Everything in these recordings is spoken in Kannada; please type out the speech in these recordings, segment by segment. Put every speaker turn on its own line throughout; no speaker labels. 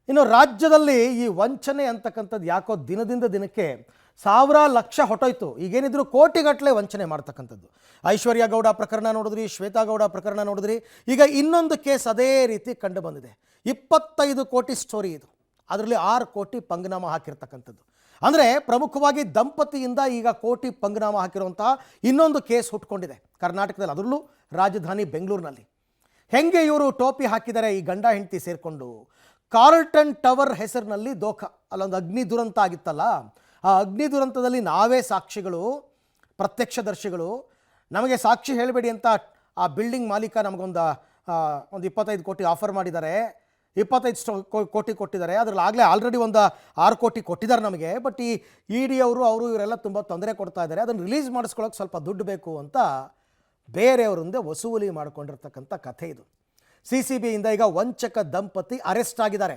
ಇನ್ನು ರಾಜ್ಯದಲ್ಲಿ ಈ ವಂಚನೆ ಅಂತಕ್ಕಂಥದ್ದು ಯಾಕೋ ದಿನದಿಂದ ದಿನಕ್ಕೆ ಸಾವಿರ ಲಕ್ಷ ಹೊಟ್ಟೋಯ್ತು. ಈಗೇನಿದ್ರು ಕೋಟಿಗಟ್ಟಲೆ ವಂಚನೆ ಮಾಡ್ತಕ್ಕಂಥದ್ದು. ಐಶ್ವರ್ಯ ಗೌಡ ಪ್ರಕರಣ ನೋಡಿದ್ರಿ, ಶ್ವೇತಾ ಗೌಡ ಪ್ರಕರಣ ನೋಡಿದ್ರಿ, ಈಗ ಇನ್ನೊಂದು ಕೇಸ್ ಅದೇ ರೀತಿ ಕಂಡು ಬಂದಿದೆ. 25 ಕೋಟಿ ಸ್ಟೋರಿ ಇದು. ಅದರಲ್ಲಿ 6 ಕೋಟಿ ಪಂಗನಾಮ ಹಾಕಿರ್ತಕ್ಕಂಥದ್ದು. ಅಂದರೆ ಪ್ರಮುಖವಾಗಿ ದಂಪತಿಯಿಂದ ಈಗ ಕೋಟಿ ಪಂಗನಾಮ ಹಾಕಿರುವಂಥ ಇನ್ನೊಂದು ಕೇಸ್ ಹುಟ್ಕೊಂಡಿದೆ ಕರ್ನಾಟಕದಲ್ಲಿ, ಅದರಲ್ಲೂ ರಾಜಧಾನಿ ಬೆಂಗಳೂರಿನಲ್ಲಿ. ಹೆಂಗೆ ಇವರು ಟೋಪಿ ಹಾಕಿದ್ದಾರೆ ಈ ಗಂಡ ಹೆಂಡತಿ ಸೇರಿಕೊಂಡು, ಕಾರ್ಲ್ಟನ್ ಟವರ್ ಹೆಸರಿನಲ್ಲಿ ದೋಖ. ಅಲ್ಲೊಂದು ಅಗ್ನಿ ದುರಂತ ಆಗಿತ್ತಲ್ಲ, ಆ ಅಗ್ನಿ ದುರಂತದಲ್ಲಿ ನಾವೇ ಸಾಕ್ಷಿಗಳು, ಪ್ರತ್ಯಕ್ಷದರ್ಶಿಗಳು. ನಮಗೆ ಸಾಕ್ಷಿ ಹೇಳಬೇಡಿ ಅಂತ ಆ ಬಿಲ್ಡಿಂಗ್ ಮಾಲೀಕ ನಮಗೊಂದು 25 ಕೋಟಿ ಆಫರ್ ಮಾಡಿದ್ದಾರೆ, 25 ಕೋಟಿ ಕೊಟ್ಟಿದ್ದಾರೆ. ಅದರಲ್ಲಿ ಆಗಲೇ ಆಲ್ರೆಡಿ ಒಂದು 6 ಕೋಟಿ ಕೊಟ್ಟಿದ್ದಾರೆ ನಮಗೆ. ಬಟ್ ಈ ಇ.ಡಿ ಅವರು ಇವರೆಲ್ಲ ತುಂಬ ತೊಂದರೆ ಕೊಡ್ತಾ ಇದ್ದಾರೆ, ಅದನ್ನು ರಿಲೀಸ್ ಮಾಡಿಸ್ಕೊಳ್ಳೋಕೆ ಸ್ವಲ್ಪ ದುಡ್ಡು ಬೇಕು ಅಂತ ಬೇರೆಯವರಿಂದ ವಸೂಲಿ ಮಾಡಿಕೊಂಡಿರ್ತಕ್ಕಂಥ ಕಥೆ ಇದು. CCBಯಿಂದ ಈಗ ವಂಚಕ ದಂಪತಿ ಅರೆಸ್ಟ್ ಆಗಿದ್ದಾರೆ.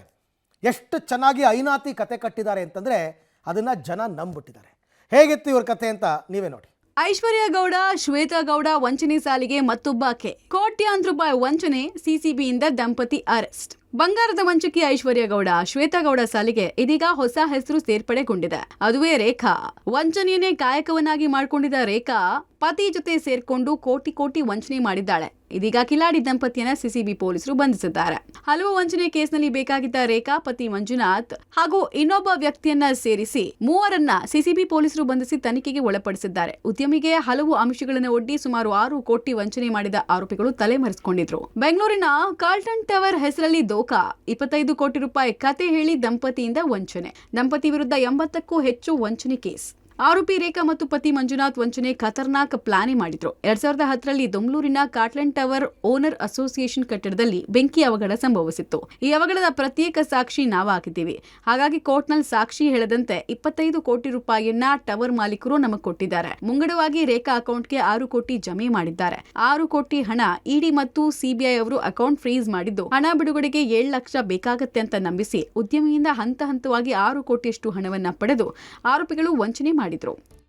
ಎಷ್ಟು ಚೆನ್ನಾಗಿ ಐನಾತಿ ಕತೆ ಕಟ್ಟಿದ್ದಾರೆ ಅಂತಂದರೆ ಅದನ್ನು ಜನ ನಂಬಿಟ್ಟಿದ್ದಾರೆ. ಹೇಗಿತ್ತು ಇವ್ರ ಕಥೆ ಅಂತ ನೀವೇ ನೋಡಿ.
ಐಶ್ವರ್ಯ ಗೌಡ, ಶ್ವೇತಾ ಗೌಡ ವಂಚನೆ ಸಾಲಿಗೆ ಮತ್ತೊಬ್ಬ ಆಕೆ. ಕೋಟ್ಯಾಂತರ ರೂಪಾಯಿ ವಂಚನೆ, CCBಯಿಂದ ದಂಪತಿ ಅರೆಸ್ಟ್. ಬಂಗಾರದ ವಂಚಕಿ ಐಶ್ವರ್ಯ ಗೌಡ, ಶ್ವೇತಾ ಗೌಡ ಸಾಲಿಗೆ ಇದೀಗ ಹೊಸ ಹೆಸರು ಸೇರ್ಪಡೆಗೊಂಡಿದೆ. ಅದುವೇ ರೇಖಾ. ವಂಚನೆಯನ್ನೇ ಕಾಯಕವನ್ನಾಗಿ ಮಾಡಿಕೊಂಡಿದ್ದ ರೇಖಾ ಪತಿ ಜೊತೆ ಸೇರ್ಕೊಂಡು ಕೋಟಿ ವಂಚನೆ ಮಾಡಿದ್ದಾಳೆ. ಇದೀಗ ಕಿಲಾಡಿ ದಂಪತಿಯನ್ನ CCB ಪೊಲೀಸರು ಬಂಧಿಸಿದ್ದಾರೆ. ಹಲವು ವಂಚನೆ ಕೇಸ್ನಲ್ಲಿ ಬೇಕಾಗಿದ್ದ ರೇಖಾ, ಪತಿ ಮಂಜುನಾಥ್ ಹಾಗೂ ಇನ್ನೊಬ್ಬ ವ್ಯಕ್ತಿಯನ್ನ ಸೇರಿಸಿ ಮೂವರನ್ನ CCB ಪೊಲೀಸರು ಬಂಧಿಸಿ ತನಿಖೆಗೆ ಒಳಪಡಿಸಿದ್ದಾರೆ. ಉದ್ಯಮಿಗೆ ಹಲವು ಅಂಶಗಳನ್ನು ಒಡ್ಡಿ ಸುಮಾರು 6 ಕೋಟಿ ವಂಚನೆ ಮಾಡಿದ ಆರೋಪಿಗಳು ತಲೆಮರೆಸಿಕೊಂಡಿದ್ರು. ಬೆಂಗಳೂರಿನ ಕಾರ್ಲ್ಟನ್ ಟವರ್ ಹೆಸರಲ್ಲಿ ದೋಖ, 25 ಕೋಟಿ ರೂಪಾಯಿ ಕತೆ ಹೇಳಿ ದಂಪತಿಯಿಂದ ವಂಚನೆ. ದಂಪತಿ ವಿರುದ್ಧ 80ಕ್ಕೂ ಹೆಚ್ಚು ವಂಚನೆ ಕೇಸ್. ಆರೋಪಿ ರೇಖಾ ಮತ್ತು ಪತಿ ಮಂಜುನಾಥ್ ವಂಚನೆ ಖತರ್ನಾಕ್ ಪ್ಲಾನೆ ಮಾಡಿದ್ರು. 2010ರಲ್ಲಿ ದೊಂಗಳೂರಿನ ಕಾರ್ಲ್ಟನ್ ಟವರ್ ಓನರ್ ಅಸೋಸಿಯೇಷನ್ ಕಟ್ಟಡದಲ್ಲಿ ಬೆಂಕಿ ಅವಘಡ ಸಂಭವಿಸಿತ್ತು. ಈ ಅವಘಡದ ಪ್ರತ್ಯೇಕ ಸಾಕ್ಷಿ ನಾವಾಗಿದ್ದೀವಿ. ಹಾಗಾಗಿ ಕೋರ್ಟ್ನಲ್ಲಿ ಸಾಕ್ಷಿ ಹೇಳದಂತೆ 25 ಕೋಟಿ ರೂಪಾಯಿಯನ್ನ ಟವರ್ ಮಾಲೀಕರು ನಮಗೆ ಕೊಟ್ಟಿದ್ದಾರೆ. ಮುಂಗಡವಾಗಿ ರೇಖಾ ಅಕೌಂಟ್ಗೆ 6 ಕೋಟಿ ಜಮೆ ಮಾಡಿದ್ದಾರೆ. 6 ಕೋಟಿ ಹಣ ಇಡಿ ಮತ್ತು CBI ಅವರು ಅಕೌಂಟ್ ಫ್ರೀಸ್ ಮಾಡಿದ್ದು, ಹಣ ಬಿಡುಗಡೆಗೆ 7 ಲಕ್ಷ ಬೇಕಾಗತ್ತೆ ಅಂತ ನಂಬಿಸಿ ಉದ್ಯಮಿಯಿಂದ ಹಂತವಾಗಿ 6 ಕೋಟಿಯಷ್ಟು ಹಣವನ್ನ ಪಡೆದು ಆರೋಪಿಗಳು ವಂಚನೆ ಮಾಡಿದ್ರು.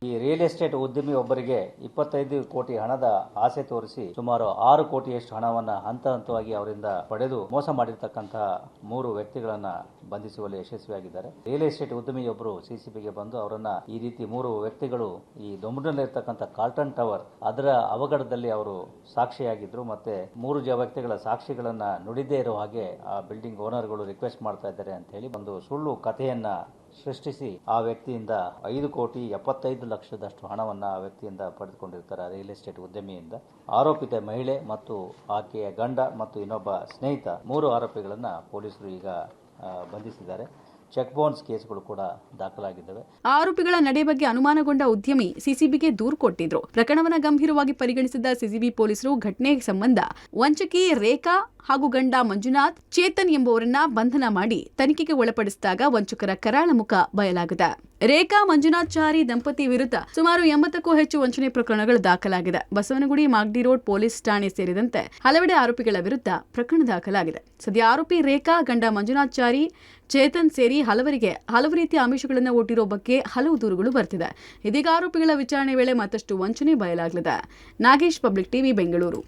ಈ ರಿಯಲ್ ಎಸ್ಟೇಟ್ ಉದ್ಯಮಿ ಒಬ್ಬರಿಗೆ 25 ಕೋಟಿ ಹಣದ ಆಸೆ ತೋರಿಸಿ ಸುಮಾರು 6 ಕೋಟಿಯಷ್ಟು ಹಣವನ್ನ ಹಂತವಾಗಿ ಅವರಿಂದ ಪಡೆದು ಮೋಸ ಮಾಡಿರ್ತಕ್ಕಂತಹ 3 ವ್ಯಕ್ತಿಗಳನ್ನ ಬಂಧಿಸುವಲ್ಲಿ ಯಶಸ್ವಿಯಾಗಿದ್ದಾರೆ. ರಿಯಲ್ ಎಸ್ಟೇಟ್ ಉದ್ಯಮಿಯೊಬ್ಬರು CCBಗೆ ಬಂದು ಅವರನ್ನ ಈ ರೀತಿ 3 ವ್ಯಕ್ತಿಗಳು ಈ ದೊಂಬನಲ್ಲಿರ್ತಕ್ಕಂಥ ಕಾರ್ಲ್ಟನ್ ಟವರ್ ಅದರ ಅವಘಡದಲ್ಲಿ ಅವರು ಸಾಕ್ಷಿಯಾಗಿದ್ರು. ಮತ್ತೆ 3 ವ್ಯಕ್ತಿಗಳ ಸಾಕ್ಷಿಗಳನ್ನ ನುಡಿದೇ ಇರೋ ಹಾಗೆ ಆ ಬಿಲ್ಡಿಂಗ್ ಓನರ್ಗಳು ರಿಕ್ವೆಸ್ಟ್ ಮಾಡ್ತಾ ಇದ್ದಾರೆ ಅಂತ ಹೇಳಿ ಒಂದು ಸುಳ್ಳು ಕಥೆಯನ್ನ ಸೃಷ್ಟಿಸಿ ಆ ವ್ಯಕ್ತಿಯಿಂದ 5 ಕೋಟಿ 75 ಲಕ್ಷದಷ್ಟು ಹಣವನ್ನು ಆ ವ್ಯಕ್ತಿಯಿಂದ ಪಡೆದುಕೊಂಡಿರ್ತಾರೆ. ರಿಯಲ್ ಎಸ್ಟೇಟ್ ಉದ್ಯಮಿಯಿಂದ ಆರೋಪಿತ ಮಹಿಳೆ ಮತ್ತು ಆಕೆಯ ಗಂಡ ಮತ್ತು ಇನ್ನೊಬ್ಬ ಸ್ನೇಹಿತ 3 ಆರೋಪಿಗಳನ್ನು ಪೊಲೀಸರು ಈಗ ಬಂಧಿಸಿದ್ದಾರೆ. ಚೆಕ್ ಬೌನ್ಸ್ ಕೇಸ್ಗಳು ಕೂಡ ದಾಖಲಾಗಿದ್ದಾವೆ.
ಆರೋಪಿಗಳ ನಡೆ ಬಗ್ಗೆ ಅನುಮಾನಗೊಂಡ ಉದ್ಯಮಿ CCBಗೆ ದೂರು ಕೊಟ್ಟಿದ್ರು. ಪ್ರಕರಣವನ್ನು ಗಂಭೀರವಾಗಿ ಪರಿಗಣಿಸಿದ CCB ಪೊಲೀಸರು ಘಟನೆ ಸಂಬಂಧ ವಂಚಕಿ ರೇಖಾ ಹಾಗೂ ಗಂಡ ಮಂಜುನಾಥ್, ಚೇತನ್ ಎಂಬುವರನ್ನ ಬಂಧನ ಮಾಡಿ ತನಿಖೆಗೆ ಒಳಪಡಿಸಿದಾಗ ವಂಚಕರ ಕರಾಳ ಮುಖ ಬಯಲಾಗಿದೆ. ರೇಖಾ ಮಂಜುನಾಥಾಚಾರಿ ದಂಪತಿ ವಿರುದ್ಧ ಸುಮಾರು 80ಕ್ಕೂ ಹೆಚ್ಚು ವಂಚನೆ ಪ್ರಕರಣಗಳು ದಾಖಲಾಗಿದೆ. ಬಸವನಗುಡಿ, ಮಾಗಡಿ ರೋಡ್ ಪೊಲೀಸ್ ಠಾಣೆ ಸೇರಿದಂತೆ ಹಲವೆಡೆ ಆರೋಪಿಗಳ ವಿರುದ್ಧ ಪ್ರಕರಣ ದಾಖಲಾಗಿದೆ. ಸದ್ಯ ಆರೋಪಿ ರೇಖಾ, ಗಂಡ ಮಂಜುನಾಥಾಚಾರಿ, ಚೇತನ್ ಸೇರಿ ಹಲವರಿಗೆ ಹಲವು ರೀತಿಯ ಆಮಿಷಗಳನ್ನು ಒಡ್ಡಿರೋ ಬಗ್ಗೆ ಹಲವು ದೂರುಗಳು ಬರ್ತಿದೆ. ಇದೀಗ ಆರೋಪಿಗಳ ವಿಚಾರಣೆ ವೇಳೆ ಮತ್ತಷ್ಟು ವಂಚನೆ ಬಯಲಾಗಲಿದೆ. Nagesh, public TV, Bengaluru.